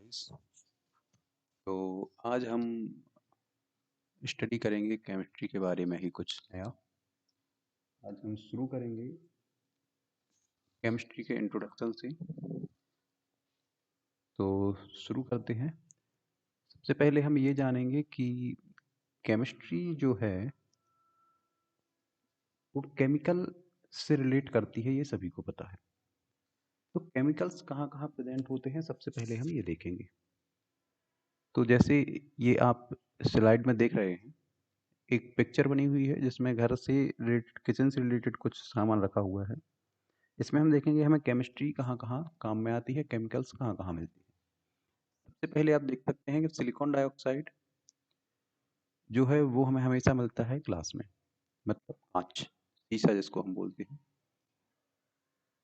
Guys. तो आज हम स्टडी करेंगे केमिस्ट्री के बारे में ही कुछ नया। आज हम शुरू करेंगे केमिस्ट्री के इंट्रोडक्शन से। तो शुरू करते हैं। सबसे पहले हम ये जानेंगे कि केमिस्ट्री जो है वो केमिकल से रिलेट करती है, ये सभी को पता है। तो केमिकल्स कहाँ कहाँ प्रेजेंट होते हैं, सबसे पहले हम ये देखेंगे। तो जैसे ये आप स्लाइड में देख रहे हैं, एक पिक्चर बनी हुई है जिसमें घर से रिलेटेड, किचन से रिलेटेड कुछ सामान रखा हुआ है। इसमें हम देखेंगे हमें केमिस्ट्री कहाँ कहाँ काम में आती है, केमिकल्स कहाँ कहाँ मिलती है। सबसे पहले आप देख सकते हैं कि सिलिकॉन डाइऑक्साइड जो है वो हमें हमेशा मिलता है ग्लास में, मतलब कांच, शीशा जिसको हम बोलते हैं।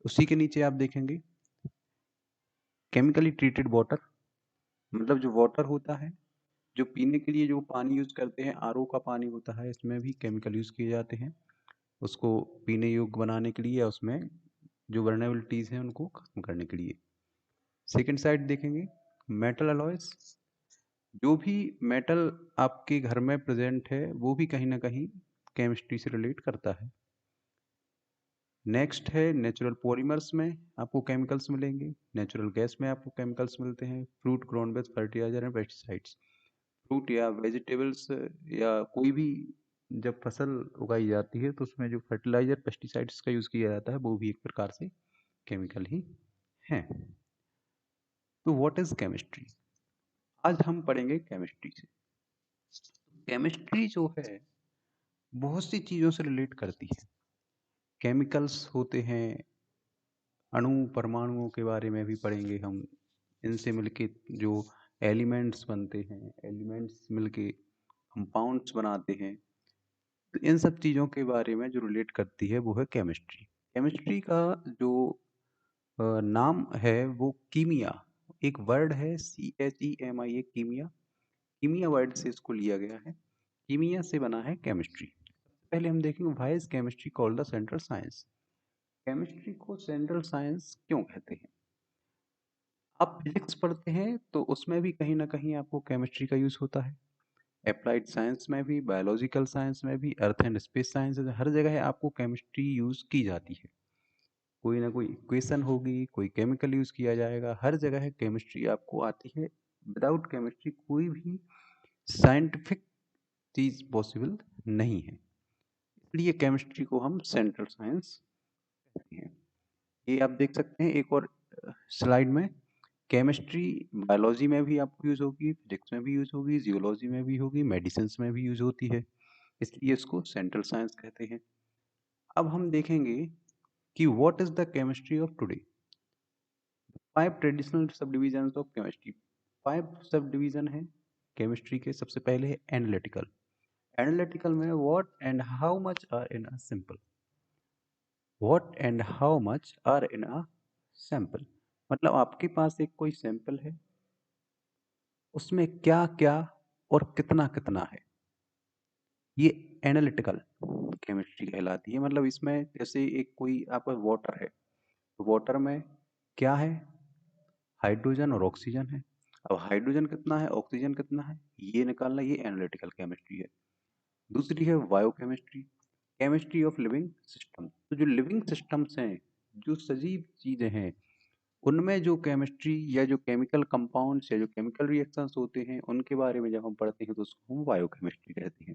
उसी के नीचे आप देखेंगे केमिकली ट्रीटेड वाटर, मतलब जो वाटर होता है, जो पीने के लिए जो पानी यूज करते हैं, आरओ का पानी होता है, इसमें भी केमिकल यूज किए जाते हैं उसको पीने योग्य बनाने के लिए या उसमें जो वर्नेबिलिटीज हैं उनको खत्म करने के लिए। सेकेंड साइड देखेंगे मेटल अलॉयज, जो भी मेटल आपके घर में प्रेजेंट है वो भी कहीं ना कहीं केमिस्ट्री से रिलेट करता है। नेक्स्ट है नेचुरल पॉलीमर्स में आपको केमिकल्स मिलेंगे, नेचुरल गैस में आपको केमिकल्स मिलते हैं, fruit grown based fertiliser and pesticides. Fruit या वेजिटेबल्स या कोई भी जब फसल उगाई जाती है तो उसमें जो फर्टिलाइजर पेस्टिसाइड्स का यूज किया जाता है वो भी एक प्रकार से केमिकल ही है। तो व्हाट इज केमिस्ट्री? आज हम पढ़ेंगे केमिस्ट्री से। केमिस्ट्री जो है बहुत सी चीजों से रिलेट करती है। केमिकल्स होते हैं, अणु परमाणुओं के बारे में भी पढ़ेंगे हम। इनसे मिलके जो एलिमेंट्स बनते हैं, एलिमेंट्स मिलके कंपाउंड्स बनाते हैं। तो इन सब चीज़ों के बारे में जो रिलेट करती है वो है केमिस्ट्री। केमिस्ट्री का जो नाम है वो कीमिया, एक वर्ड है CHEMIA, कीमिया। कीमिया वर्ड से इसको लिया गया है, कीमिया से बना है केमिस्ट्री। पहले हम देखेंगे why is chemistry called the central science. Chemistry को सेंट्रल साइंस क्यों कहते हैं? आप फिजिक्स पढ़ते हैं तो उसमें भी कहीं ना कहीं आपको केमिस्ट्री का यूज होता है। अप्लाइड साइंस में भी, बायोलॉजिकल साइंस में भी, अर्थ एंड स्पेस साइंस, हर जगह आपको केमिस्ट्री यूज की जाती है। कोई ना कोई इक्वेशन होगी, कोई केमिकल यूज किया जाएगा, हर जगह केमिस्ट्री आपको आती है। विदाउट केमिस्ट्री कोई भी साइंटिफिक चीज पॉसिबल नहीं है। इसलिए केमिस्ट्री को हम सेंट्रल साइंस कहते हैं। ये आप देख सकते हैं एक और स्लाइड में, केमिस्ट्री बायोलॉजी में भी आपको यूज होगी, फिजिक्स में भी यूज होगी, जियोलॉजी में भी होगी, मेडिसिन में भी यूज होती है, इसलिए इसको सेंट्रल साइंस कहते हैं। अब हम देखेंगे कि what is the chemistry of today. 5 traditional subdivision of chemistry. 5 subdivision है केमिस्ट्री के। सबसे पहले है एनालिटिकल। एनालिटिकल में what and how much are in a simple, what and how much are in a sample, मतलब आपके पास एक कोई सैंपल है, उसमें क्या क्या और कितना कितना है, ये एनालिटिकल केमिस्ट्री कहलाती है। मतलब इसमें जैसे एक कोई आपका वाटर है, तो वाटर में क्या है, हाइड्रोजन और ऑक्सीजन है। अब हाइड्रोजन कितना है, ऑक्सीजन कितना है, ये निकालना, ये एनालिटिकल केमिस्ट्री है। दूसरी है biochemistry, chemistry of living system. तो जो लिविंग सिस्टम्स हैं, जो सजीव चीजें हैं, उनमें जो केमिस्ट्री या जो केमिकल कंपाउंड्स या जो केमिकल रिएक्शंस होते हैं उनके बारे में जब हम पढ़ते हैं तो उसको हम बायोकेमिस्ट्री कहते हैं।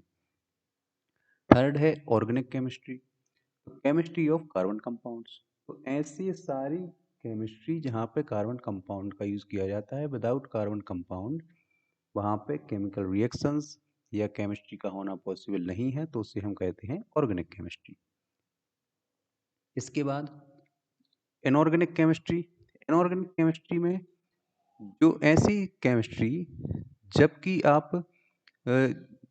थर्ड है organic chemistry, chemistry of carbon compounds. तो ऐसी सारी केमिस्ट्री जहाँ पे कार्बन कंपाउंड का यूज किया जाता है, विदाउट कार्बन कंपाउंड वहाँ पे केमिकल रिएक्शंस या केमिस्ट्री का होना पॉसिबल नहीं है, तो उसे हम कहते हैं ऑर्गेनिक केमिस्ट्री। इसके बाद इनऑर्गेनिक केमिस्ट्री। इनऑर्गेनिक केमिस्ट्री में जो ऐसी केमिस्ट्री जबकि आप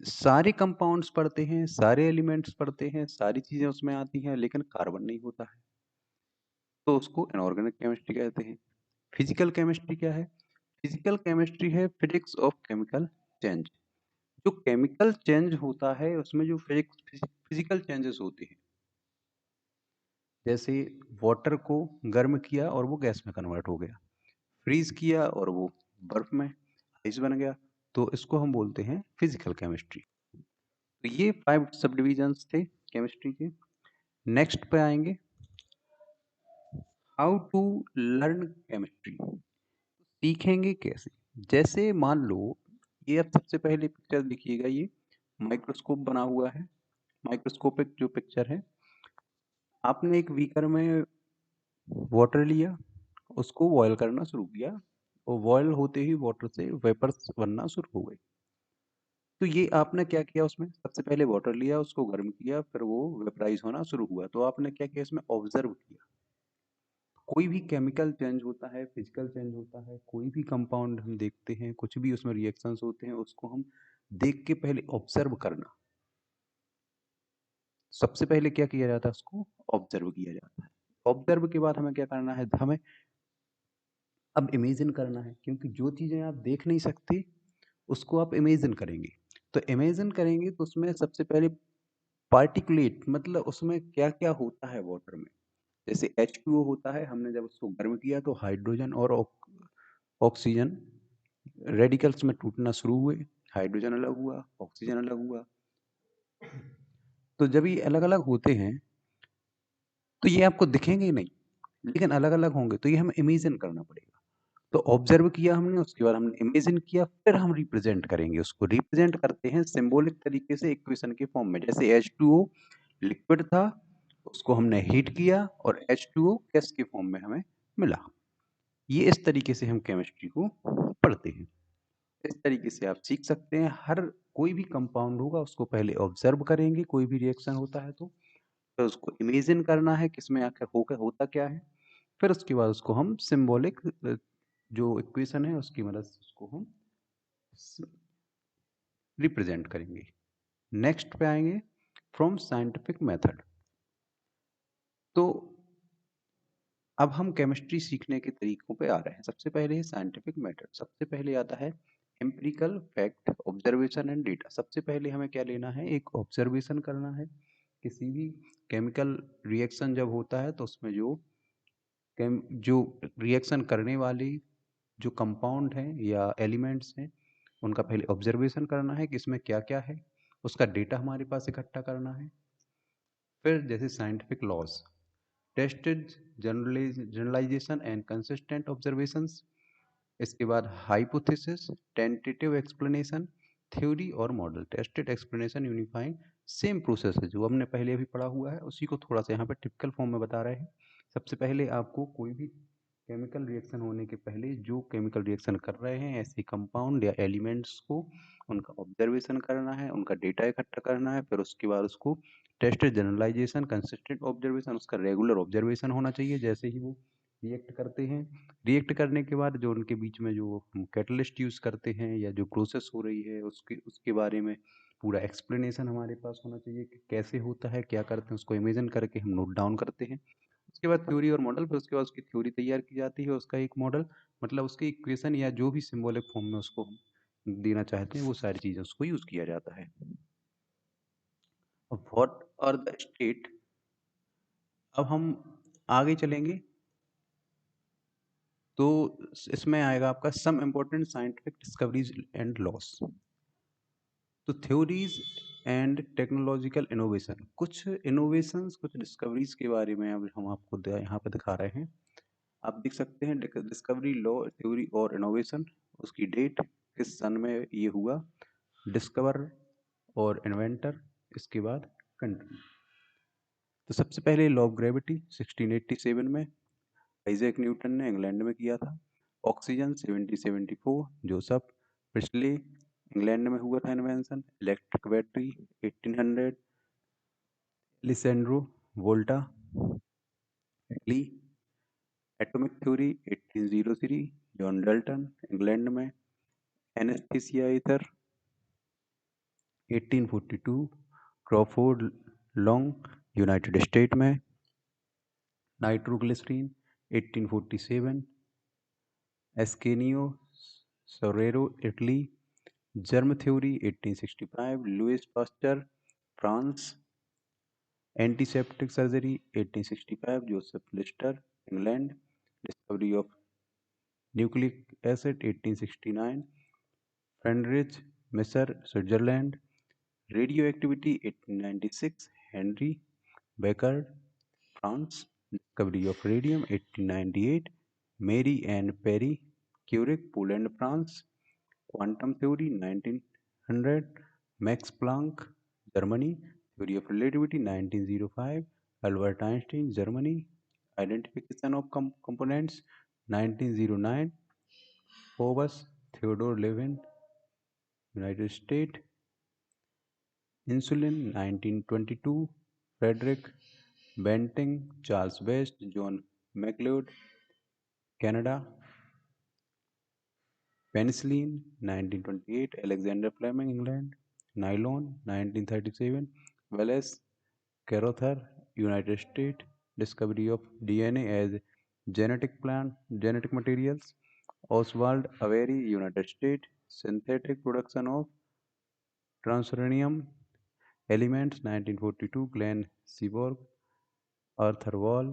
सारे कंपाउंड्स पढ़ते हैं, सारे एलिमेंट्स पढ़ते हैं, सारी चीजें उसमें आती हैं, लेकिन कार्बन नहीं होता है, तो उसको इनऑर्गेनिक केमिस्ट्री कहते हैं। फिजिकल केमिस्ट्री क्या है? फिजिकल केमिस्ट्री है फिजिक्स ऑफ केमिकल चेंज। जो केमिकल चेंज होता है उसमें जो फिजिकल चेंजेस होते हैं, जैसे वाटर को गर्म किया और वो गैस में कन्वर्ट हो गया, फ्रीज किया और वो बर्फ में आइस बन गया, तो इसको हम बोलते हैं फिजिकल केमिस्ट्री। तो ये 5 सब डिविजन्स थे केमिस्ट्री के। नेक्स्ट पे आएंगे हाउ टू लर्न केमिस्ट्री। सीखेंगे कैसे? जैसे मान लो ये अब सबसे पहले पिक्चर देखिएगा, ये माइक्रोस्कोप बना हुआ है, माइक्रोस्कोपिक जो पिक्चर है, आपने एक बीकर में वाटर लिया, उसको बॉयल करना शुरू किया, और बॉयल होते ही वाटर से वेपर्स बनना शुरू हो गए। तो ये आपने क्या किया, उसमें सबसे पहले वाटर लिया, उसको गर्म किया, फिर वो वेपराइज होना शुरू हुआ। तो आपने क्या किया, इसमें ऑब्जर्व किया। कोई भी केमिकल चेंज होता है, फिजिकल चेंज होता है, कोई भी कंपाउंड हम देखते हैं, कुछ भी उसमें रिएक्शंस होते हैं, उसको हम देख के पहले ऑब्जर्व करना। सबसे पहले क्या किया जाता है, उसको ऑब्जर्व किया जाता है। ऑब्जर्व के बाद हमें क्या करना है, हमें अब इमेजिन करना है, क्योंकि जो चीजें आप देख नहीं सकते उसको आप इमेजिन करेंगे। तो इमेजिन करेंगे तो उसमें सबसे पहले पार्टिकुलेट, मतलब उसमें क्या क्या होता है वाटर में। जैसे H2O होता है, हमने जब उसको गर्म किया तो हाइड्रोजन और ऑक्सीजन रेडिकल्स में टूटना शुरू हुए, हाइड्रोजन अलग हुआ, ऑक्सीजन अलग हुआ। तो जब ये अलग अलग होते हैं तो ये आपको दिखेंगे ही नहीं, लेकिन अलग अलग होंगे, तो ये हमें इमेजिन करना पड़ेगा। तो ऑब्जर्व किया हमने, उसके बाद हमने इमेजिन किया, फिर हम रिप्रेजेंट करेंगे। उसको रिप्रेजेंट करते हैं सिंबॉलिक तरीके से इक्वेशन के फॉर्म में। जैसे H2O लिक्विड था, उसको हमने हीट किया और H2O गैस के फॉर्म में हमें मिला। ये इस तरीके से हम केमिस्ट्री को पढ़ते हैं। इस तरीके से आप सीख सकते हैं। हर कोई भी कंपाउंड होगा उसको पहले ऑब्जर्व करेंगे, कोई भी रिएक्शन होता है तो फिर उसको इमेजिन करना है किसमें आकर होकर होता क्या है, फिर उसके बाद उसको हम सिंबॉलिक जो इक्वेशन है उसकी मदद से उसको हम रिप्रेजेंट करेंगे। नेक्स्ट पे आएंगे फ्रॉम साइंटिफिक मेथड। तो अब हम केमिस्ट्री सीखने के तरीकों पे आ रहे हैं। सबसे पहले है साइंटिफिक मेथड। सबसे पहले आता है empirical fact, observation and data. सबसे पहले हमें क्या लेना है, एक ऑब्जर्वेशन करना है। किसी भी केमिकल रिएक्शन जब होता है तो उसमें जो रिएक्शन करने वाली जो कंपाउंड हैं या एलिमेंट्स हैं, उनका पहले ऑब्जर्वेशन करना है कि इसमें क्या क्या है, उसका डेटा हमारे पास इकट्ठा करना है। फिर जैसे scientific laws, tested generalisation and consistent observations. इसके बाद हाइपोथेसिस, टेंटेटिव एक्सप्लेनेशन, थ्योरी और model. Tested explanation unifying, same process है जो हमने पहले अभी पढ़ा हुआ है, उसी को थोड़ा सा यहाँ पे टिपिकल फॉर्म में बता रहे हैं। सबसे पहले आपको कोई भी केमिकल रिएक्शन होने के पहले जो केमिकल रिएक्शन कर रहे हैं ऐसे कंपाउंड या एलिमेंट्स को, उनका ऑब्जर्वेशन करना है, उनका डेटा इकट्ठा करना है। फिर उसके बाद उसको टेस्टेड जनरलाइजेशन, कंसिस्टेंट ऑब्जर्वेशन, उसका रेगुलर ऑब्जर्वेशन होना चाहिए जैसे ही वो रिएक्ट करते हैं। रिएक्ट करने के बाद जो उनके बीच में जो हम कैटलिस्ट यूज़ करते हैं या जो प्रोसेस हो रही है उसके उसके बारे में पूरा एक्सप्लेनेशन हमारे पास होना चाहिए कि कैसे होता है, क्या करते हैं, उसको इमेजिन करके हम नोट डाउन करते हैं। उसके बाद थ्योरी और मॉडल, फिर उसके बाद उसकी थ्योरी तैयार की जाती है, उसका एक मॉडल, मतलब उसकी इक्वेशन या जो भी सिंबॉलिक फॉर्म में उसको हम देना चाहते हैं वो सारी चीज़ें उसको यूज़ किया जाता है। What are the state. अब हम आगे चलेंगे तो इसमें आएगा आपका some important scientific discoveries and laws. तो थ्योरीज एंड टेक्नोलॉजिकल इनोवेशन, कुछ इनोवेशंस, कुछ डिस्कवरीज के बारे में अब हम आपको यहाँ पे दिखा रहे हैं। आप देख सकते हैं डिस्कवरी, लॉ, थ्योरी और इनोवेशन, उसकी डेट, किस सन में ये हुआ, डिस्कवर और इन्वेंटर, इसके बाद कंट्री। तो सबसे पहले लॉ ऑफ ग्रेविटी 1687 में आइजैक न्यूटन ने इंग्लैंड में किया था। ऑक्सीजन 1774, जोसेफ प्रिस्टली, इंग्लैंड में हुआ था invention. Electric battery 1800, Lisandro Volta, Italy. Atomic theory 1803, John Dalton, England में। Anaesthesia ether 1842, Crawford Long, United State में। Nitroglycerine 1847, Ascanio Sobrero, Italy. Germ theory 1865, Louis Pasteur, France. Antiseptic surgery 1865, Joseph Lister, England. Discovery of nucleic acid 1869, Friedrich Miescher Switzerland, radio activity 1896, Henri Becker France, discovery of radium 1898, Marie and Pierre Curie Poland France, quantum theory 1900, max Planck Germany, theory of relativity 1905, Albert Einstein Germany, identification of components 1909, Phoebus Theodore Levene United State, insulin 1922, Frederick Banting Charles Best John Macleod Canada, penicillin 1928, Alexander Fleming England, nylon 1937, Wallace Carothers United State, discovery of DNA as genetic materials, Oswald Avery United State, synthetic production of transuranium elements 1942, Glenn Seaborg, Arthur Wahl,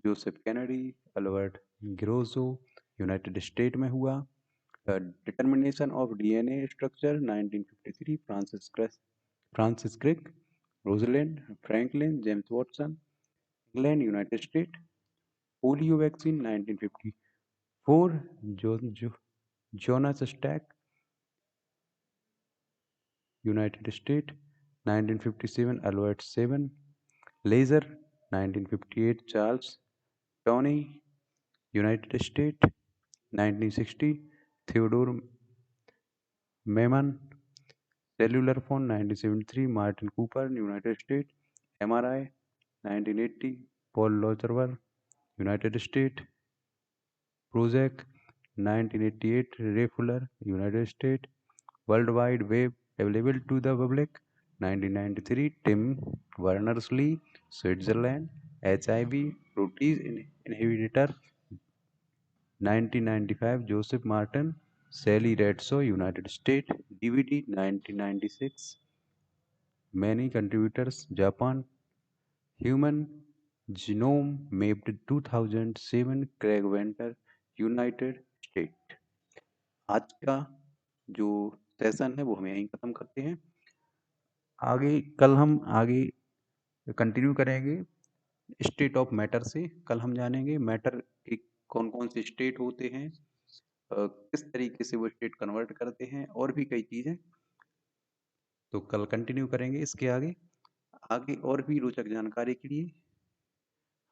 Joseph Kennedy, Albert Ghiorso United State में हुआ, determination of DNA structure 1953, Francis Crick, Rosalind Franklin, James Watson, England United State, polio vaccine 1954, Jonas Salk United State, 1957 Albert Sabin, laser 1958 Charles Townes United State, 1960 Theodore Maiman, cellular phone 1973 Martin Cooper United State, MRI 1980 Paul लॉचरवर United State, Prozac 1988 Ray Fuller United State, world wide web available to the public 1993 Tim Berners Lee Switzerland, HIV protease inhibitor 1995 Joseph Martin, Sally रेडसो United state, DVD 1996, many contributors Japan, human genome mapped 2007 Craig Venter United State. आज का जो session है वो हम यहीं ख़त्म करते हैं। कल हम आगे कंटिन्यू करेंगे स्टेट ऑफ मैटर से। कल हम जानेंगे मैटर के कौन कौन से स्टेट होते हैं, किस तरीके से वो स्टेट कन्वर्ट करते हैं, और भी कई चीज़ें। तो कल कंटिन्यू करेंगे इसके आगे और भी रोचक जानकारी के लिए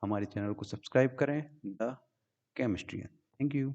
हमारे चैनल को सब्सक्राइब करें, द केमिस्ट्रियन। Thank you.